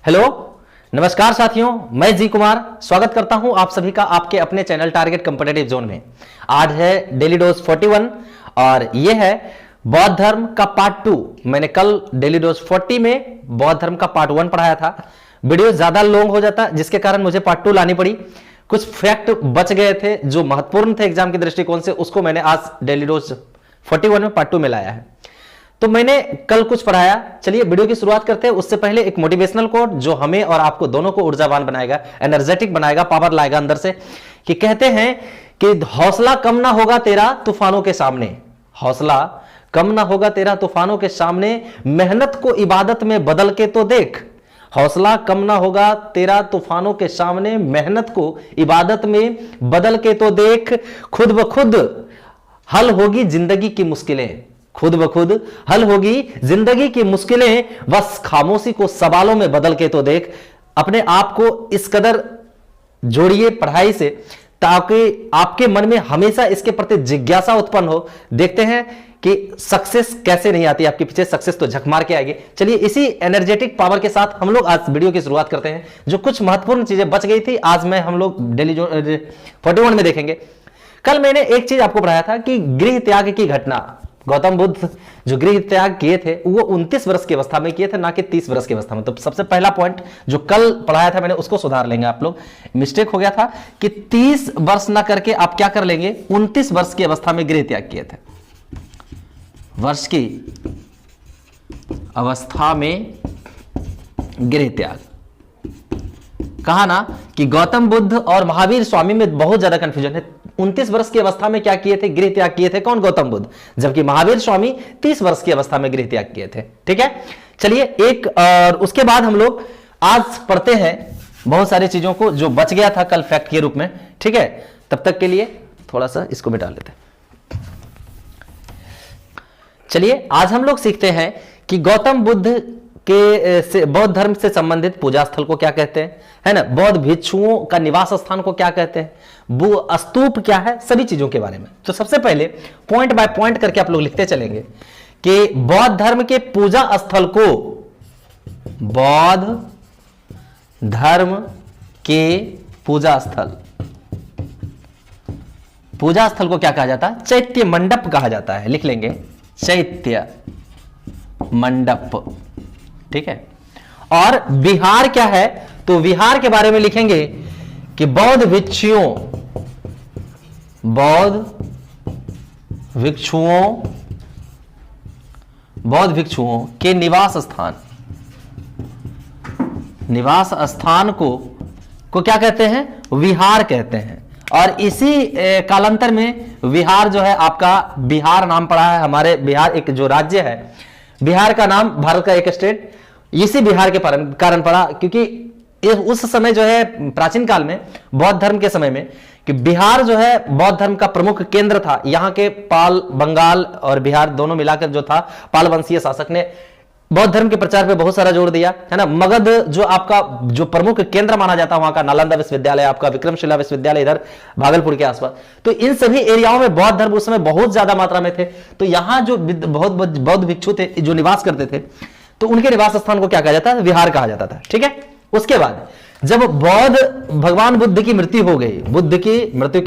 Hello, नमस्कार साथियों, मैं जी कुमार स्वागत करता हूं आप सभी का आपके अपने चैनल टारगेट कंपिटिटिव जोन में। आज है डेली डोज 41 और यह है बौद्ध धर्म का पार्ट 2। मैंने कल डेली डोज 40 में बौद्ध धर्म का पार्ट 1 पढ़ाया था। वीडियो ज्यादा लॉन्ग हो जाता जिसके कारण मुझे पार्ट 2 लानी पड़ी। कुछ फैक्ट बच गए थे जो महत्वपूर्ण थे एग्जाम के दृष्टिकोण से, उसको मैंने आज डेली डोज 41 में पार्ट 2 में लाया है। तो मैंने कल कुछ पढ़ाया। चलिए वीडियो की शुरुआत करते हैं। उससे पहले एक मोटिवेशनल कोट जो हमें और आपको दोनों को ऊर्जावान बनाएगा, एनर्जेटिक बनाएगा, पावर लाएगा अंदर से, कि कहते हैं कि हौसला कम ना होगा तेरा तूफानों के सामने, हौसला कम ना होगा तेरा तूफानों के सामने, मेहनत को इबादत में बदल के तो देख। हौसला कम ना होगा तेरा तूफानों के सामने, मेहनत को इबादत में बदल के तो देख। खुद ब खुद हल होगी जिंदगी की मुश्किलें, खुद ब खुद हल होगी जिंदगी की मुश्किलें, बस खामोशी को सवालों में बदल के तो देख। अपने आप को इस कदर जोड़िए पढ़ाई से ताकि आपके मन में हमेशा इसके प्रति जिज्ञासा उत्पन्न हो। देखते हैं कि सक्सेस कैसे नहीं आती आपके पीछे, सक्सेस तो झक मार के आएगी। चलिए इसी एनर्जेटिक पावर के साथ हम लोग आज वीडियो की शुरुआत करते हैं। जो कुछ महत्वपूर्ण चीजें बच गई थी आज हम लोग डेली 41 में देखेंगे। कल मैंने एक चीज आपको पढ़ाया था कि गृह त्याग की घटना। गौतम बुद्ध जो गृह त्याग किए थे वो 29 वर्ष की अवस्था में किए थे, ना कि 30 वर्ष की अवस्था में। तो सबसे पहला पॉइंट जो कल पढ़ाया था मैंने उसको सुधार लेंगे आप लोग। मिस्टेक हो गया था कि 30 वर्ष ना करके आप क्या कर लेंगे, 29 वर्ष की अवस्था में गृह त्याग किए थे। वर्ष की अवस्था में गृह त्याग कहा ना कि गौतम बुद्ध और महावीर स्वामी में बहुत ज्यादा कंफ्यूजन है। 29 वर्ष की अवस्था में क्या किए थे, गृह त्याग किए थे कौन, गौतम बुद्ध, जबकि महावीर स्वामी 30 वर्ष की अवस्था में गृह त्याग किए थे। ठीक है, चलिए एक और उसके बाद हम लोग आज पढ़ते हैं बहुत सारी चीजों को जो बच गया था कल फैक्ट के रूप में। ठीक है, तब तक के लिए थोड़ा सा इसको मिटा लेते हैं। चलिए आज हम लोग सीखते हैं कि गौतम बुद्ध के बौद्ध धर्म से संबंधित पूजा स्थल को क्या कहते हैं, है ना, बौद्ध भिक्षुओं का निवास स्थान को क्या कहते हैं, वो स्तूप क्या है, सभी चीजों के बारे में। तो सबसे पहले पॉइंट बाय पॉइंट करके आप लोग लिखते चलेंगे कि बौद्ध धर्म के पूजा स्थल को, बौद्ध धर्म के पूजा स्थल को क्या कहा जाता है, चैत्य मंडप कहा जाता है। लिख लेंगे चैत्य मंडप। ठीक है, और विहार क्या है, तो विहार के बारे में लिखेंगे कि बौद्ध भिक्षुओं के निवास स्थान को क्या कहते हैं, विहार कहते हैं। और इसी कालांतर में विहार जो है आपका बिहार नाम पड़ा है। हमारे बिहार एक जो राज्य है, बिहार का नाम भारत का एक स्टेट इसी बिहार के कारण पड़ा, क्योंकि उस समय जो है प्राचीन काल में बौद्ध धर्म के समय में कि बिहार जो है बौद्ध धर्म का प्रमुख केंद्र था। यहां के पाल, बंगाल और बिहार दोनों मिलाकर जो था, पाल वंशीय शासक ने बौद्ध धर्म के प्रचार पे बहुत सारा जोर दिया, है ना। मगध जो आपका जो प्रमुख केंद्र माना जाता है, वहां का नालंदा विश्वविद्यालय, आपका विक्रमशिला विश्वविद्यालय इधर भागलपुर के आसपास, तो इन सभी एरियाओं में बौद्ध धर्म उस समय बहुत ज्यादा मात्रा में थे। तो यहां जो बौद्ध भिक्षु थे जो निवास करते थे, तो उनके निवास स्थान को क्या कहा जाता है, विहार कहा जाता था। ठीक है, उसके बाद जब भगवान बुद्ध की मृत्यु हो गई, बुद्ध की मृत्यु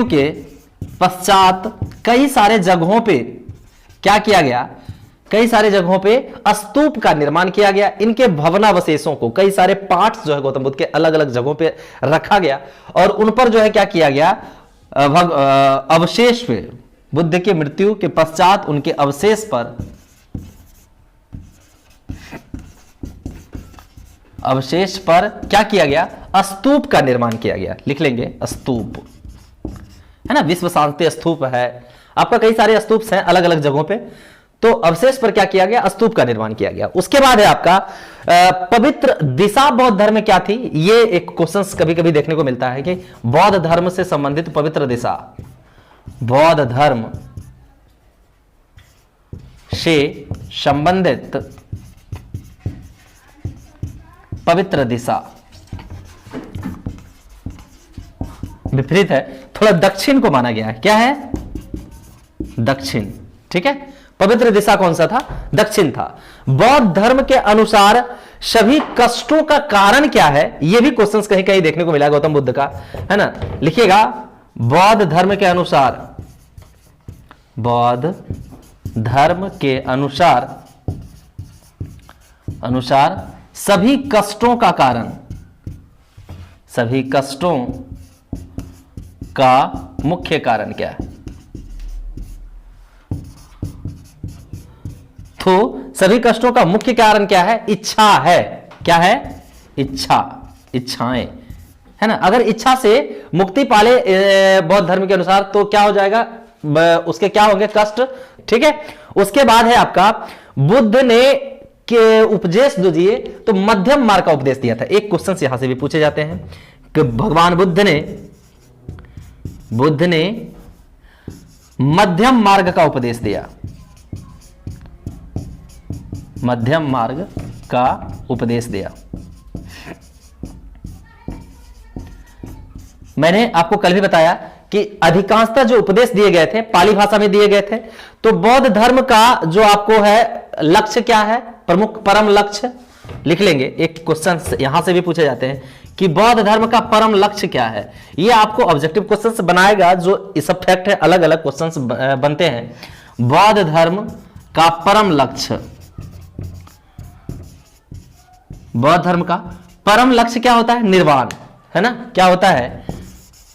के पश्चात कई सारे जगहों पे क्या किया गया, कई सारे जगहों पे स्तूप का निर्माण किया गया। इनके भवनावशेषों को, कई सारे पार्ट्स जो है गौतम बुद्ध के अलग अलग जगहों पे रखा गया और उन पर जो है क्या किया गया, अवशेष पे, बुद्ध की मृत्यु के पश्चात उनके अवशेष पर क्या किया गया, स्तूप का निर्माण किया गया। लिख लेंगे स्तूप, है ना। विश्व शांति स्तूप है आपका, कई सारे स्तूप हैं अलग अलग जगहों पे। तो अवशेष पर क्या किया गया, स्तूप का निर्माण किया गया। उसके बाद है आपका पवित्र दिशा बौद्ध धर्म में क्या थी। ये एक क्वेश्चन कभी कभी देखने को मिलता है कि बौद्ध धर्म से संबंधित पवित्र दिशा, बौद्ध धर्म से संबंधित पवित्र दिशा विपरीत है, थोड़ा दक्षिण को माना गया है। क्या है, दक्षिण। ठीक है, पवित्र दिशा कौन सा था? दक्षिण था। बौद्ध धर्म के अनुसार सभी कष्टों का कारण क्या है? यह भी क्वेश्चंस कहीं कहीं देखने को मिला गौतम बुद्ध का, है ना। लिखिएगा, बौद्ध धर्म के अनुसार, बौद्ध धर्म के अनुसार सभी कष्टों का कारण, सभी कष्टों का मुख्य कारण क्या है? तो सभी कष्टों का मुख्य कारण क्या है? इच्छा है। क्या है? इच्छा, इच्छाएं, है ना। अगर इच्छा से मुक्ति पाले बौद्ध धर्म के अनुसार तो क्या हो जाएगा? उसके क्या होंगे? कष्ट। ठीक है। उसके बाद है आपका, बुद्ध ने के उपदेश जो दिए तो मध्यम मार्ग का उपदेश दिया था। एक क्वेश्चन यहां से भी पूछे जाते हैं कि भगवान बुद्ध ने मध्यम मार्ग का उपदेश दिया, मध्यम मार्ग का उपदेश दिया। मैंने आपको कल भी बताया कि अधिकांशतः जो उपदेश दिए गए थे पाली भाषा में दिए गए थे। तो बौद्ध धर्म का जो आपको है लक्ष्य क्या है? प्रमुख परम लक्ष्य लिख लेंगे। एक क्वेश्चन यहां से भी पूछे जाते हैं कि बौद्ध धर्म का परम लक्ष्य क्या है? ये आपको ऑब्जेक्टिव क्वेश्चंस बनाएगा, जो इस सब फैक्ट है, अलग अलग क्वेश्चंस बनते हैं। बौद्ध धर्म का परम लक्ष्य, बौद्ध धर्म का परम लक्ष्य क्या होता है? निर्वाण, है ना। क्या होता है?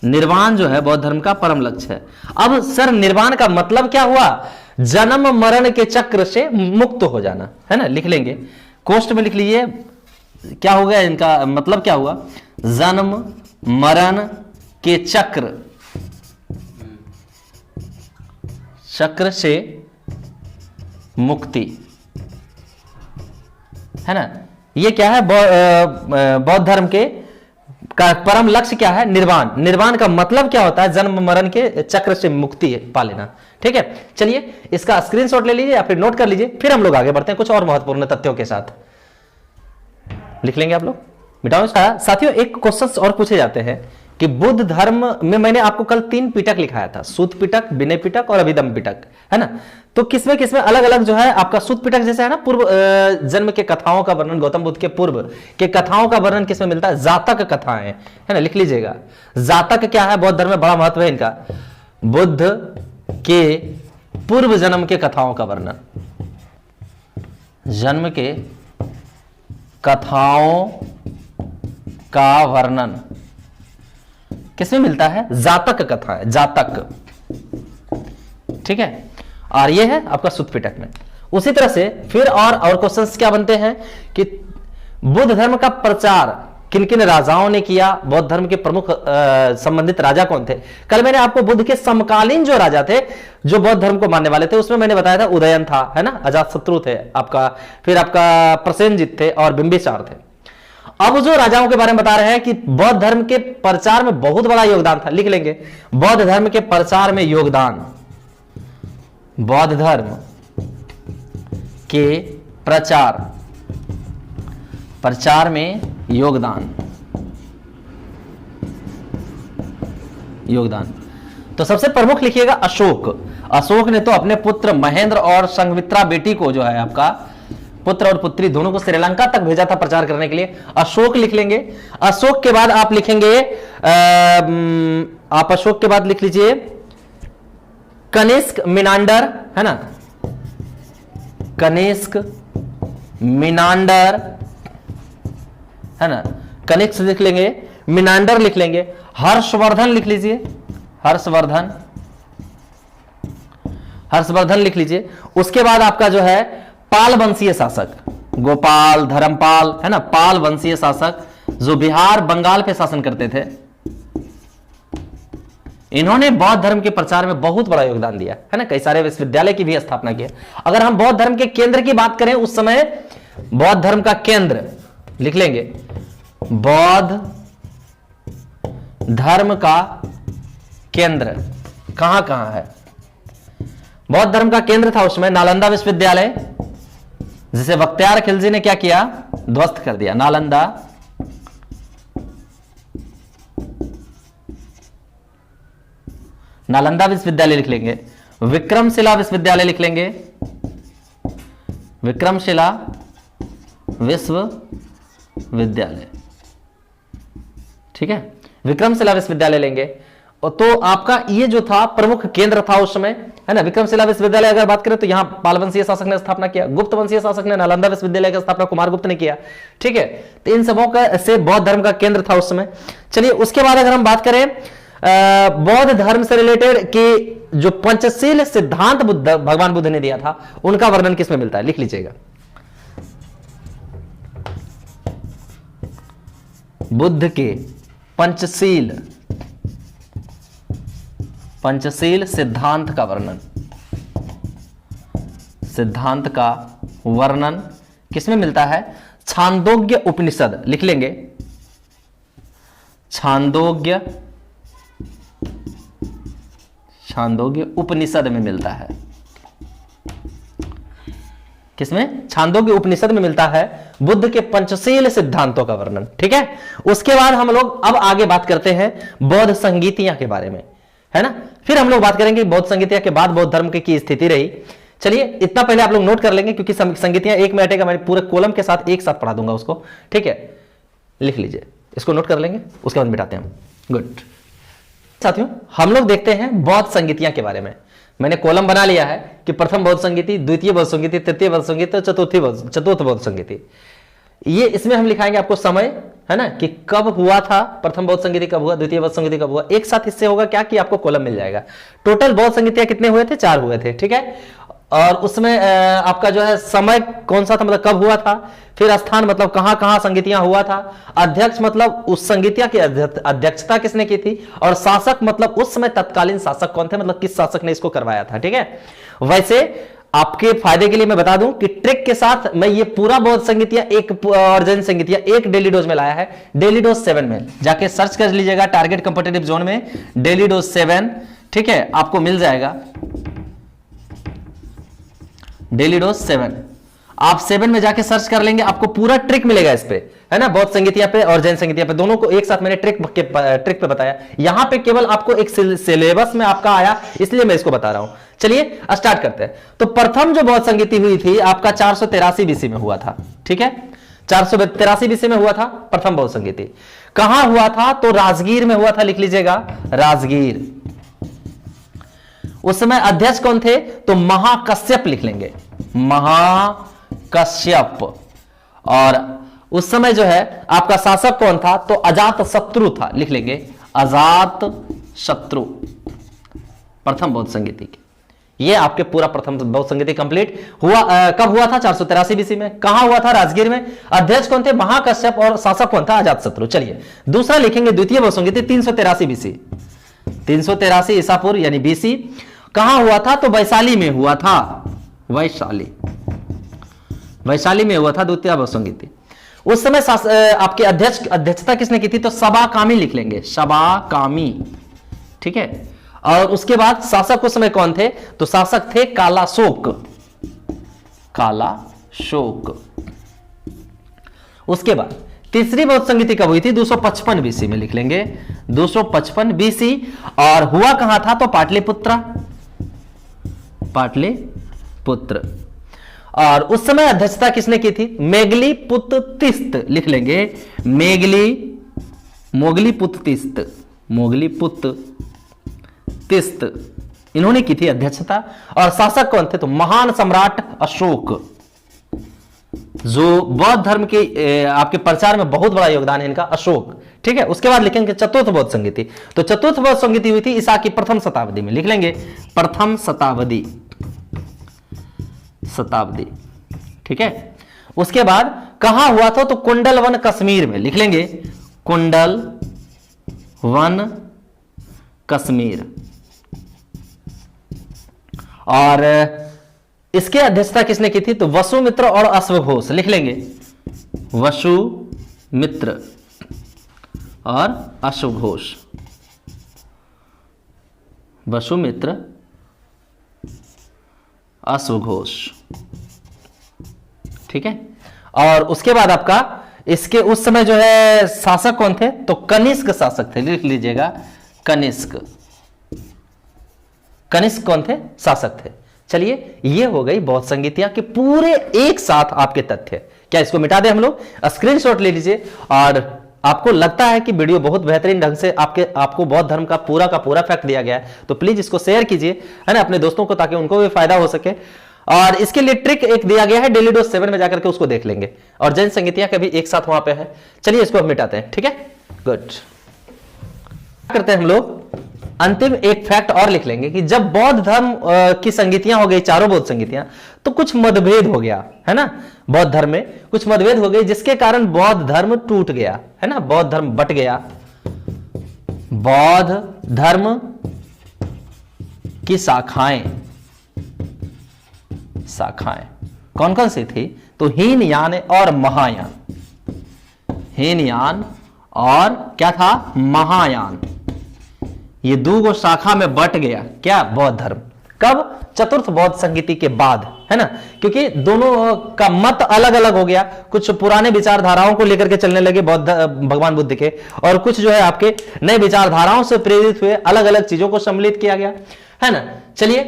निर्वाण जो है बौद्ध धर्म का परम लक्ष्य है। अब सर निर्वाण का मतलब क्या हुआ? जन्म मरण के चक्र से मुक्त हो जाना, है ना। लिख लेंगे, कोष्ट में लिख लीजिए, क्या हो गया इनका मतलब क्या हुआ? जन्म मरण के चक्र से मुक्ति, है ना। ये क्या है? बौद्ध धर्म के का परम लक्ष्य क्या है? निर्वाण। निर्वाण का मतलब क्या होता है? जन्म मरण के चक्र से मुक्ति पा लेना। ठीक है। चलिए इसका स्क्रीनशॉट ले लीजिए या फिर नोट कर लीजिए, फिर हम लोग आगे बढ़ते हैं कुछ और महत्वपूर्ण तथ्यों के साथ। लिख लेंगे आप लोग, मिटाओ। साथियों एक क्वेश्चन और पूछे जाते हैं कि बुद्ध धर्म में, मैंने आपको कल 3 पिटक लिखाया था, सूत पिटक, विनय पिटक और अभिधम्म पिटक, है ना। तो किसमें किसमें अलग अलग जो है आपका सूत पिटक जैसे है ना, पूर्व जन्म के कथाओं का वर्णन, गौतम बुद्ध के पूर्व के कथाओं का वर्णन किसमें मिलता है? जातक कथाएं, है ना। लिख लीजिएगा, जातक क्या है? बौद्ध धर्म में बड़ा महत्व है इनका। बुद्ध के पूर्व जन्म के कथाओं का वर्णन, जन्म के कथाओं का वर्णन किसमें मिलता है? जातक कथा है, जातक। ठीक है। और ये है आपका सूत पिटक में। उसी तरह से फिर और क्वेश्चंस क्या बनते हैं कि बुद्ध धर्म का प्रचार किन किन राजाओं ने किया? बौद्ध धर्म के प्रमुख संबंधित राजा कौन थे? कल मैंने आपको बुद्ध के समकालीन जो राजा थे जो बौद्ध धर्म को मानने वाले थे, उसमें मैंने बताया था उदयन था, है ना, अजातशत्रु थे आपका, फिर आपका प्रसेनजित थे और बिंबिसार थे। अब जो राजाओं के बारे में बता रहे हैं कि बौद्ध धर्म के प्रचार में बहुत बड़ा योगदान था। लिख लेंगे, बौद्ध धर्म के प्रचार में योगदान, बौद्ध धर्म के प्रचार में योगदान। तो सबसे प्रमुख लिखिएगा अशोक ने तो अपने पुत्र महेंद्र और संघमित्रा बेटी को जो है आपका पुत्र और पुत्री दोनों को श्रीलंका तक भेजा था प्रचार करने के लिए। अशोक लिख लेंगे। अशोक के बाद आप लिखेंगे, आप अशोक के बाद लिख लीजिए कनिष्क मिनांडर, है ना, कनिष्क मिनांडर, है ना, कनिष्क लिख लेंगे, मिनांडर लिख लेंगे, हर्षवर्धन लिख लीजिए, हर्षवर्धन लिख लीजिए। उसके बाद आपका जो है पाल वंशीय शासक, गोपाल, धर्मपाल, है ना, पाल वंशीय शासक जो बिहार बंगाल पे शासन करते थे, इन्होंने बौद्ध धर्म के प्रचार में बहुत बड़ा योगदान दिया, है ना। कई सारे विश्वविद्यालय की भी स्थापना की। अगर हम बौद्ध धर्म के केंद्र की बात करें, उस समय बौद्ध धर्म का केंद्र लिख लेंगे, बौद्ध धर्म का केंद्र कहां कहां है? बौद्ध धर्म का केंद्र था उसमें नालंदा विश्वविद्यालय, जिसे बख्तियार खिलजी ने क्या किया? ध्वस्त कर दिया। नालंदा विश्वविद्यालय लिख लेंगे। विक्रमशिला विश्वविद्यालय लिख लेंगे, विक्रमशिला विश्वविद्यालय, ठीक है, विक्रमशिला विश्वविद्यालय लेंगे। तो आपका ये जो था प्रमुख केंद्र था उस समय, है ना। विक्रमशिला विश्वविद्यालय अगर बात करें तो यहां पाल वंशीय शासक ने स्थापना किया, गुप्त वंशीय शासक ने नालंदा विश्वविद्यालय की स्थापना कुमारगुप्त ने किया, ठीक है। तो इन सबों का से बौद्ध धर्म का केंद्र था उस समय। चलिए उसके बाद अगर हम बात करें बौद्ध धर्म से रिलेटेड कि जो पंचशील सिद्धांत भगवान बुद्ध ने दिया था, उनका वर्णन किसमें मिलता है, लिख लीजिएगा। बुद्ध के पंचशील सिद्धांत का वर्णन किसमें मिलता है, छांदोग्य उपनिषद लिख लेंगे, छांदोग्य उपनिषद में मिलता है। किसमें, छांदोग्य उपनिषद में मिलता है बुद्ध के पंचशील सिद्धांतों का वर्णन, ठीक है। उसके बाद हम लोग अब आगे बात करते हैं बौद्ध संगीतियां के बारे में, है ना। फिर हम लोग बात करेंगे बौद्ध संगीतियां के बाद बौद्ध धर्म की स्थिति रही। चलिए इतना पहले आप लोग नोट कर लेंगे, क्योंकि संगीतियां एक में हटेगा, मैं पूरे कॉलम के साथ एक साथ पढ़ा दूंगा उसको, ठीक है। लिख लीजिए, इसको नोट कर लेंगे, उसके बाद मिटाते हैं हम। गुड साथियों, हम लोग देखते हैं बौद्ध संगीतियां के बारे में। मैंने कॉलम बना लिया है कि प्रथम बौद्ध संगीति, द्वितीय बौद्ध संगीति, तृतीय बौद्ध संगीति, चतुर्थ बौद्ध संगीति। ये इसमें हम लिखाएंगे आपको समय, है ना, कि कब हुआ था, प्रथम बौद्ध संगीति कब हुआ, द्वितीय बौद्ध संगीति कब हुआ। एक साथ इससे होगा क्या कि आपको कॉलम मिल जाएगा। टोटल बौद्ध संगीतियां कितने हुए थे, 4 हुए थे, ठीक है। और उसमें आपका जो है समय कौन सा था, मतलब कब हुआ था, फिर स्थान मतलब कहां कहां संगीतियां हुआ था, अध्यक्ष मतलब उस संगीतिया की अध्यक्षता किसने की थी, और शासक मतलब उस समय तत्कालीन शासक कौन थे, मतलब किस शासक ने इसको करवाया था, ठीक है। वैसे आपके फायदे के लिए मैं बता दूं कि ट्रिक के साथ मैं ये पूरा बौद्ध संगीतियां एक और जैन संगीतियां एक डेली डोज में लाया है, डेली डोज 7 में जाके सर्च कर लीजिएगा टारगेट कॉम्पिटिटिव जोन में, डेली डोज 7, ठीक है, आपको मिल जाएगा डेली डोज 7। आप 7 में जाके सर्च कर लेंगे, आपको पूरा ट्रिक मिलेगा इस पे, है ना, बौद्ध संगीतिया पे और जैन संगीतिया पे, दोनों को एक साथ मैंने ट्रिक पे बताया। यहां पे केवल आपको एक सिलेबस में आपका आया, इसलिए मैं इसको बता रहा हूं। चलिए स्टार्ट करते हैं। तो प्रथम जो बौद्ध संगीति हुई थी आपका 483 बीसी में हुआ था, ठीक है, 483 बीसी में हुआ था प्रथम बौद्ध संगीति। कहां हुआ था, तो राजगीर में हुआ था, लिख लीजिएगा राजगीर। उस समय अध्यक्ष कौन थे, तो महाकश्यप लिख लेंगे, महाकश्यप। और उस समय जो है आपका शासक कौन था, तो अजात शत्रु था, लिख लेंगे अजात शत्रु। प्रथम बौद्ध संगीति की ये आपके पूरा प्रथम बौद्ध संगीति कंप्लीट हुआ। कब हुआ था, 483 बीसी में। कहां हुआ था, राजगीर में। अध्यक्ष कौन थे, महाकश्यप, और शासक कौन था, अजात शत्रु। चलिए दूसरा लिखेंगे द्वितीय बौद्ध संगीति 383 बीसी, 383 ईसा पूर्व यानी बीसी। कहां हुआ था, तो वैशाली में हुआ था, वैशाली में हुआ था द्वितीय बौद्ध संगीति। उस समय आपके अध्यक्षता किसने की थी, तो सबाकामी लिख लेंगे, सबाकामी, ठीक है। और उसके बाद शासक उस समय कौन थे, तो शासक थे कालाशोक, कालाशोक। उसके बाद तीसरी बौद्ध संगीति कब हुई थी, 255 बीसी में, लिख लेंगे 255 बीसी। और हुआ कहां था, तो पाटलिपुत्र, पाटलिपुत्र। और उस समय अध्यक्षता किसने की थी, मेघलीपुत्तिस्त, लिख लेंगे मोगलीपुत्तिस्त, मोगलीपुत्तिस्त, इन्होंने की थी अध्यक्षता। और शासक कौन थे, तो महान सम्राट अशोक, जो बौद्ध धर्म के आपके प्रचार में बहुत बड़ा योगदान है इनका, अशोक, ठीक है। उसके बाद लिखेंगे चतुर्थ बौद्ध संगीति। तो चतुर्थ बौद्ध संगीति हुई थी ईसा की प्रथम शताब्दी में, लिख लेंगे प्रथम शताब्दी, ठीक है। उसके बाद कहां हुआ था, तो कुंडलवन कश्मीर में, लिख लेंगे कुंडलवन कश्मीर। और इसके अध्यक्षता किसने की थी, तो वसुमित्र और अश्वघोष, लिख लेंगे वसुमित्र और अश्वघोष, वसुमित्र अश्वघोष, ठीक है। और उसके बाद आपका इसके उस समय जो है शासक कौन थे, तो कनिष्क शासक थे, लिख लीजिएगा कनिष्क, कनिष्क कौन थे? शासक थे। चलिए, ये हो गई बौद्ध संगीतियां के पूरे एक साथ आपके तथ्य। क्या इसको मिटा दें हम लोग? स्क्रीनशॉट ले लीजिए, और आपको लगता है कि वीडियो बहुत बेहतरीन ढंग से आपको बौद्ध धर्म का पूरा फैक्ट दिया गया है, तो प्लीज इसको शेयर कीजिए, है ना, अपने दोस्तों को, ताकि उनको भी फायदा हो सके। और इसके लिए ट्रिक एक दिया गया है, डेली डोज 7 में जाकर के उसको देख लेंगे, और जैन संगीतियां का भी एक साथ वहां पे है। चलिए इसको हम मिटाते हैं, ठीक है, गुड। करते हैं हम लोग, अंतिम एक फैक्ट और लिख लेंगे कि जब बौद्ध धर्म की संगीतियां हो गई, चारों बौद्ध संगीतियां, तो कुछ मतभेद हो गया, है ना, बौद्ध धर्म में कुछ मतभेद हो गए, जिसके कारण बौद्ध धर्म टूट गया, है ना, बौद्ध धर्म बट गया। बौद्ध धर्म की शाखाएं कौन कौन सी थी? तो हीनयान और महायान। हीनयान और क्या था? महायान। ये दो शाखा में बट गया क्या? बौद्ध धर्म। कब? चतुर्थ बौद्ध संगीति के बाद, है ना, क्योंकि दोनों का मत अलग अलग हो गया। कुछ पुराने विचारधाराओं को लेकर के चलने लगे बौद्ध भगवान बुद्ध के, और कुछ जो है आपके नए विचारधाराओं से प्रेरित हुए अलग अलग चीजों को सम्मिलित किया गया, है ना। चलिए,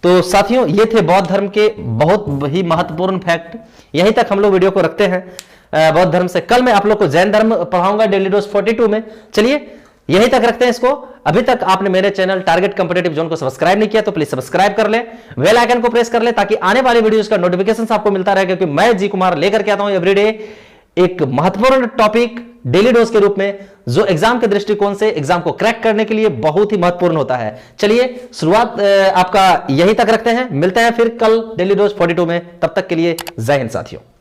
तो साथियों, ये थे बौद्ध धर्म के बहुत ही महत्वपूर्ण फैक्ट। यहीं तक हम लोग वीडियो को रखते हैं बौद्ध धर्म से। कल मैं आप लोग को जैन धर्म पढ़ाऊंगा डेली डोज 42 में। चलिए, यहीं तक रखते हैं इसको। अभी तक आपने मेरे चैनल टारगेट कॉम्पिटिटिव जोन को सब्सक्राइब नहीं किया तो प्लीज सब्सक्राइब कर ले, बेल आइकन को प्रेस कर ले, ताकि आने वाली वीडियोस का नोटिफिकेशन आपको मिलता रहे, क्योंकि मैं जी कुमार लेकर के आता हूं एवरीडे एक महत्वपूर्ण टॉपिक डेली डोज के रूप में, जो एग्जाम के दृष्टिकोण से एग्जाम को क्रैक करने के लिए बहुत ही महत्वपूर्ण होता है। चलिए, शुरुआत आपका यहीं तक रखते हैं, मिलते हैं फिर कल डेली डोज 42 में। तब तक के लिए जय हिंद साथियों।